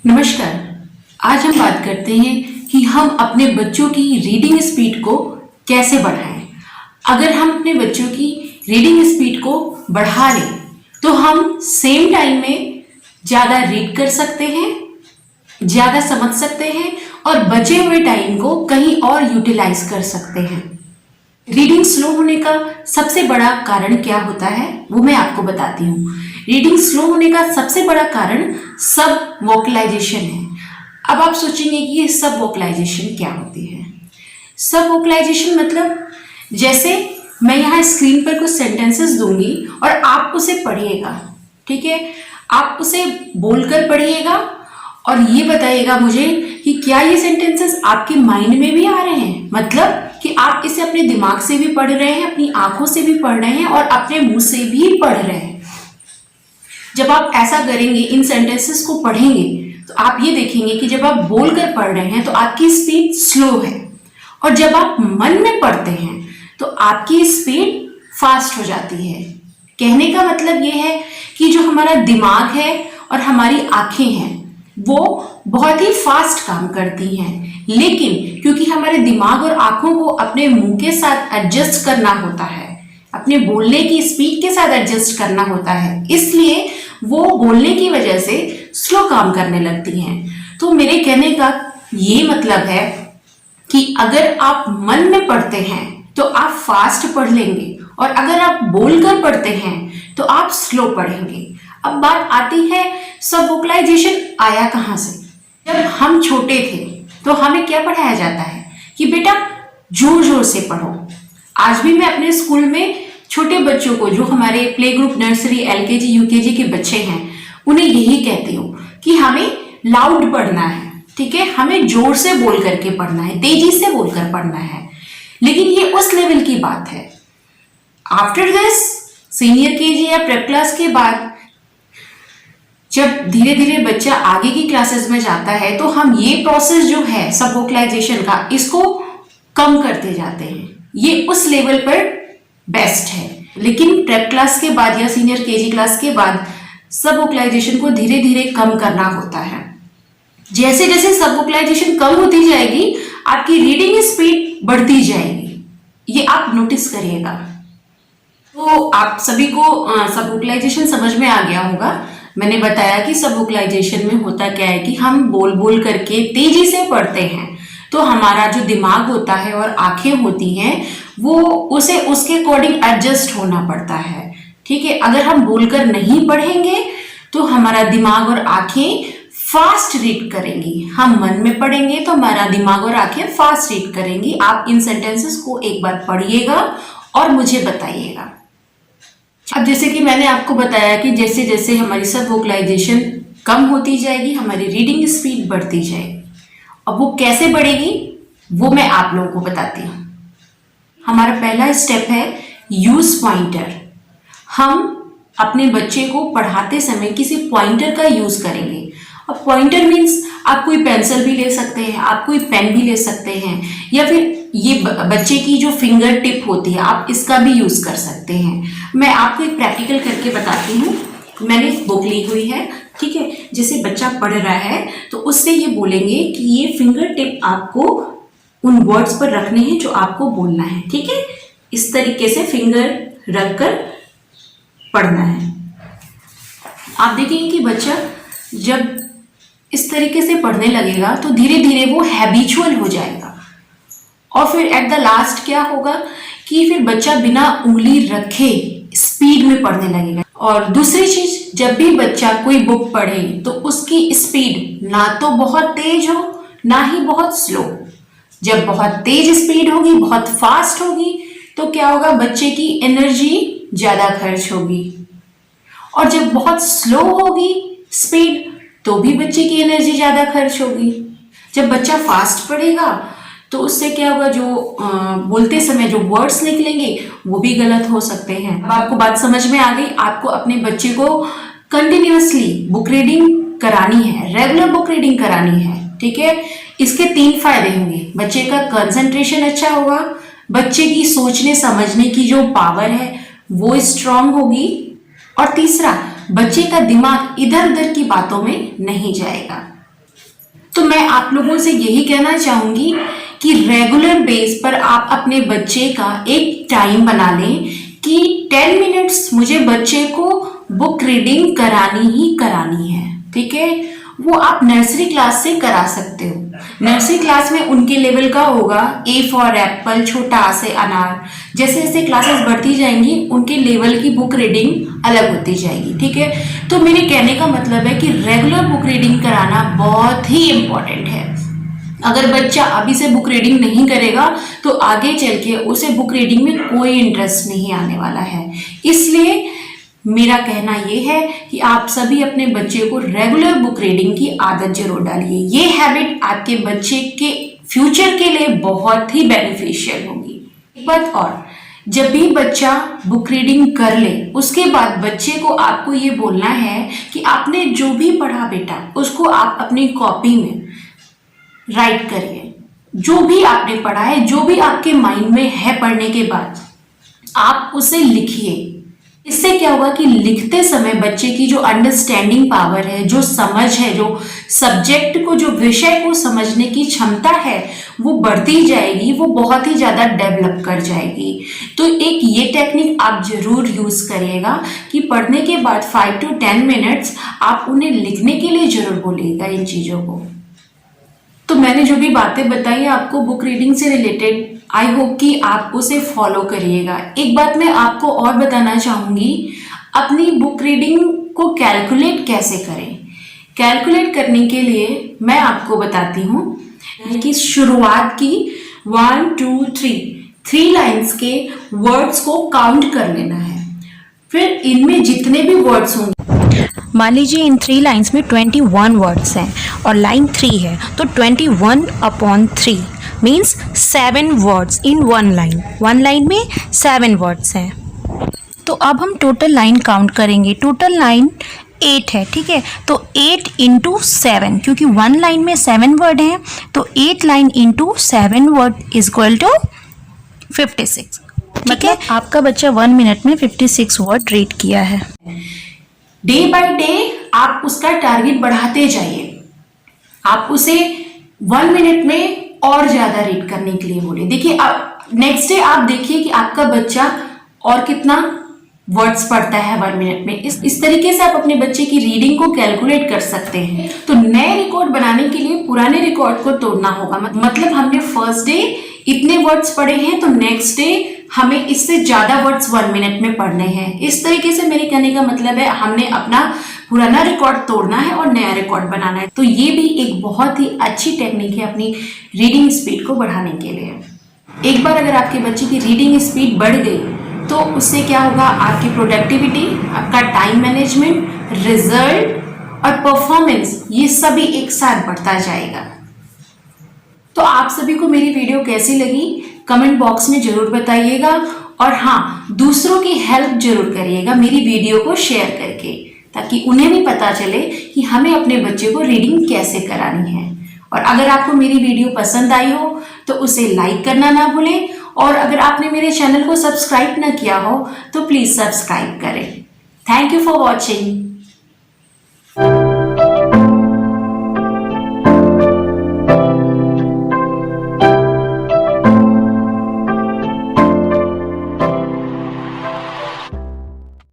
नमस्कार। आज हम बात करते हैं कि हम अपने बच्चों की रीडिंग स्पीड को कैसे बढ़ाएं। अगर हम अपने बच्चों की रीडिंग स्पीड को बढ़ा लें तो हम सेम टाइम में ज़्यादा रीड कर सकते हैं, ज़्यादा समझ सकते हैं और बचे हुए टाइम को कहीं और यूटिलाइज कर सकते हैं। रीडिंग स्लो होने का सबसे बड़ा कारण क्या होता है वो मैं आपको बताती हूँ। रीडिंग स्लो होने का सबसे बड़ा कारण सब वोकलाइजेशन है। अब आप सोचेंगे कि ये सब वोकलाइजेशन क्या होती है। सब वोकलाइजेशन मतलब जैसे मैं यहाँ स्क्रीन पर कुछ सेंटेंसेस दूंगी और आप उसे पढ़िएगा, ठीक है। आप उसे बोलकर पढ़िएगा और ये बताइएगा मुझे कि क्या ये सेंटेंसेस आपके माइंड में भी आ रहे हैं, मतलब कि आप इसे अपने दिमाग से भी पढ़ रहे हैं, अपनी आंखों से भी पढ़ रहे हैं और अपने मुंह से भी पढ़ रहे हैं। जब आप ऐसा करेंगे, इन सेंटेंसेस को पढ़ेंगे, तो आप ये देखेंगे कि जब आप बोलकर पढ़ रहे हैं तो आपकी स्पीड स्लो है और जब आप मन में पढ़ते हैं तो आपकी स्पीड फास्ट हो जाती है। कहने का मतलब ये है कि जो हमारा दिमाग है और हमारी आंखें हैं वो बहुत ही फास्ट काम करती हैं, लेकिन क्योंकि हमारे दिमाग और आंखों को अपने मुंह के साथ एडजस्ट करना होता है, अपने बोलने की स्पीड के साथ एडजस्ट करना होता है, इसलिए वो बोलने की वजह से स्लो काम करने लगती हैं। तो मेरे कहने का ये मतलब है कि अगर आप मन में पढ़ते हैं तो आप फास्ट पढ़ लेंगे और अगर आप बोलकर पढ़ते हैं तो आप स्लो पढ़ेंगे। अब बात आती है सब वोकलाइजेशन आया कहाँ से। जब हम छोटे थे तो हमें क्या पढ़ाया जाता है कि बेटा जोर जोर से पढ़ो। आज भी मैं अपने स्कूल में छोटे बच्चों को, जो हमारे play group, nursery, LKG, UKG के बच्चे हैं, उन्हें यही कहती हूँ कि हमें लाउड पढ़ना है, ठीक है। हमें जोर से बोल करके पढ़ना है, तेजी से बोलकर पढ़ना है। लेकिन ये उस लेवल की बात है। आफ्टर दिस सीनियर केजी या प्रेप क्लास के बाद जब धीरे धीरे बच्चा आगे की क्लासेस में जाता है तो हम ये प्रोसेस जो है सब वोकलाइजेशन का, इसको कम करते जाते हैं। ये उस लेवल पर बेस्ट है। लेकिन प्रेप क्लास के बाद या सीनियर केजी क्लास के बाद सब वोकलाइजेशन को धीरे धीरे कम करना होता है। जैसे जैसे सब वोकलाइजेशन कम होती जाएगी आपकी रीडिंग स्पीड बढ़ती जाएगी, ये आप नोटिस करिएगा। तो आप सभी को सब वोकलाइजेशन समझ में आ गया होगा। मैंने बताया कि सब वोकलाइजेशन में होता क्या है कि हम बोल बोल करके तेजी से पढ़ते हैं तो हमारा जो दिमाग होता है और आंखें होती हैं वो उसे उसके अकॉर्डिंग एडजस्ट होना पड़ता है, ठीक है। अगर हम बोलकर नहीं पढ़ेंगे तो हमारा दिमाग और आंखें फास्ट रीड करेंगी। हम मन में पढ़ेंगे तो हमारा दिमाग और आंखें फास्ट रीड करेंगी। आप इन सेंटेंसेस को एक बार पढ़िएगा और मुझे बताइएगा। अब जैसे कि मैंने आपको बताया कि जैसे जैसे हमारी सब वोकलाइजेशन कम होती जाएगी हमारी रीडिंग स्पीड बढ़ती जाएगी। अब वो कैसे बढ़ेगी वो मैं आप लोगों को बताती हूँ। हमारा पहला स्टेप है यूज पॉइंटर। हम अपने बच्चे को पढ़ाते समय किसी पॉइंटर का यूज करेंगे। अब पॉइंटर मीन्स आप कोई पेंसिल भी ले सकते हैं, आप कोई पेन भी ले सकते हैं, या फिर ये बच्चे की जो फिंगर टिप होती है आप इसका भी यूज कर सकते हैं। मैं आपको एक प्रैक्टिकल करके बताती हूँ। मैंने एक बुक ली हुई है, ठीक है। जैसे बच्चा पढ़ रहा है तो उससे ये बोलेंगे कि ये फिंगर टिप आपको उन वर्ड्स पर रखने हैं जो आपको बोलना है, ठीक है। इस तरीके से फिंगर रखकर पढ़ना है। आप देखेंगे कि बच्चा जब इस तरीके से पढ़ने लगेगा तो धीरे धीरे वो हैबिचुअल हो जाएगा और फिर एट द लास्ट क्या होगा कि फिर बच्चा बिना उंगली रखे स्पीड में पढ़ने लगेगा। और दूसरी चीज, जब भी बच्चा कोई बुक पढ़े तो उसकी स्पीड ना तो बहुत तेज हो ना ही बहुत स्लो। जब बहुत तेज स्पीड होगी, बहुत फास्ट होगी, तो क्या होगा, बच्चे की एनर्जी ज्यादा खर्च होगी। और जब बहुत स्लो होगी स्पीड तो भी बच्चे की एनर्जी ज्यादा खर्च होगी। जब बच्चा फास्ट पढ़ेगा तो उससे क्या होगा, जो बोलते समय जो वर्ड्स निकलेंगे वो भी गलत हो सकते हैं। अब आपको बात समझ में आ गई। आपको अपने बच्चे को कंटिन्यूअसली बुक रीडिंग करानी है, रेगुलर बुक रीडिंग करानी है, ठीक है। इसके 3 फायदे होंगे। बच्चे का कंसंट्रेशन अच्छा होगा, बच्चे की सोचने समझने की जो पावर है वो स्ट्रांग होगी, और तीसरा, बच्चे का दिमाग इधर उधर की बातों में नहीं जाएगा। तो मैं आप लोगों से यही कहना चाहूंगी कि रेगुलर बेस पर आप अपने बच्चे का एक टाइम बना लें कि 10 मिनट्स मुझे बच्चे को बुक रीडिंग करानी ही करानी है। ठीक है, वो आप नर्सरी क्लास से करा सकते हो। नर्सरी क्लास में उनके लेवल का होगा ए फॉर एप्पल, छोटा आ से अनार। जैसे जैसे क्लासेस बढ़ती जाएंगी उनके लेवल की बुक रीडिंग अलग होती जाएगी। ठीक है, तो मेरे कहने का मतलब है कि रेगुलर बुक रीडिंग कराना बहुत ही इम्पोर्टेंट है। अगर बच्चा अभी से बुक रीडिंग नहीं करेगा तो आगे चल के उसे बुक रीडिंग में कोई इंटरेस्ट नहीं आने वाला है। इसलिए मेरा कहना यह है कि आप सभी अपने बच्चे को रेगुलर बुक रीडिंग की आदत जरूर डालिए। ये हैबिट आपके बच्चे के फ्यूचर के लिए बहुत ही बेनिफिशियल होगी। एक बात और, जब भी बच्चा बुक रीडिंग कर ले उसके बाद बच्चे को आपको ये बोलना है कि आपने जो भी पढ़ा बेटा उसको आप अपनी कॉपी में राइट करिए। जो भी आपने पढ़ा है, जो भी आपके माइंड में है पढ़ने के बाद, आप उसे लिखिए। इससे क्या होगा कि लिखते समय बच्चे की जो अंडरस्टैंडिंग पावर है, जो समझ है, जो सब्जेक्ट को, जो विषय को समझने की क्षमता है वो बढ़ती जाएगी, वो बहुत ही ज़्यादा डेवलप कर जाएगी। तो एक ये टेक्निक आप जरूर यूज करिएगा कि पढ़ने के बाद 5 to 10 मिनट्स आप उन्हें लिखने के लिए जरूर बोलिएगा इन चीज़ों को। तो मैंने जो भी बातें बताई आपको बुक रीडिंग से रिलेटेड, आई होप कि आप उसे फॉलो करिएगा। एक बात मैं आपको और बताना चाहूंगी, अपनी बुक रीडिंग को कैलकुलेट कैसे करें। कैलकुलेट करने के लिए मैं आपको बताती हूँ कि शुरुआत की 1 2 3 लाइन्स के वर्ड्स को काउंट कर लेना है। फिर इनमें जितने भी वर्ड्स होंगे, मान लीजिए इन 3 लाइन्स में 21 वर्ड्स हैं और लाइन 3 है तो 21/3 means 7 words in 1 line. 1 line में 7 वर्ड्स हैं। तो अब हम टोटल लाइन काउंट करेंगे। टोटल लाइन 8 है, ठीक है। तो 8 × 7, क्योंकि 1 लाइन में 7 वर्ड हैं तो 8 line × 7 word is equal to 56। मतलब आपका बच्चा 1 मिनट में 56 वर्ड रीड किया है। डे बाय डे आप उसका टारगेट बढ़ाते जाइए। आप उसे 1 मिनट में और ज्यादा रीड करने के लिए बोले। देखिए, अब नेक्स्ट डे आप देखिए कि आपका बच्चा और कितना वर्ड्स पढ़ता है 1 मिनट में। इस तरीके से आप अपने बच्चे की रीडिंग को कैलकुलेट कर सकते हैं। तो नए रिकॉर्ड बनाने के लिए पुराने रिकॉर्ड को तोड़ना होगा। मतलब हमने फर्स्ट डे इतने वर्ड्स पढ़े हैं तो नेक्स्ट डे हमें इससे ज्यादा वर्ड्स 1 मिनट में पढ़ने हैं। इस तरीके से मेरे कहने का मतलब है हमने अपना पुराना रिकॉर्ड तोड़ना है और नया रिकॉर्ड बनाना है। तो ये भी एक बहुत ही अच्छी टेक्निक है अपनी रीडिंग स्पीड को बढ़ाने के लिए। एक बार अगर आपके बच्चे की रीडिंग स्पीड बढ़ गई तो उससे क्या होगा, आपकी प्रोडक्टिविटी, आपका टाइम मैनेजमेंट, रिजल्ट और परफॉर्मेंस, ये सभी एक साथ बढ़ता जाएगा। तो आप सभी को मेरी वीडियो कैसी लगी कमेंट बॉक्स में जरूर बताइएगा। और हाँ, दूसरों की हेल्प जरूर करिएगा मेरी वीडियो को शेयर करके, ताकि उन्हें भी पता चले कि हमें अपने बच्चे को रीडिंग कैसे करानी है। और अगर आपको मेरी वीडियो पसंद आई हो तो उसे लाइक करना ना भूलें। और अगर आपने मेरे चैनल को सब्सक्राइब ना किया हो तो प्लीज सब्सक्राइब करें। Thank you for watching.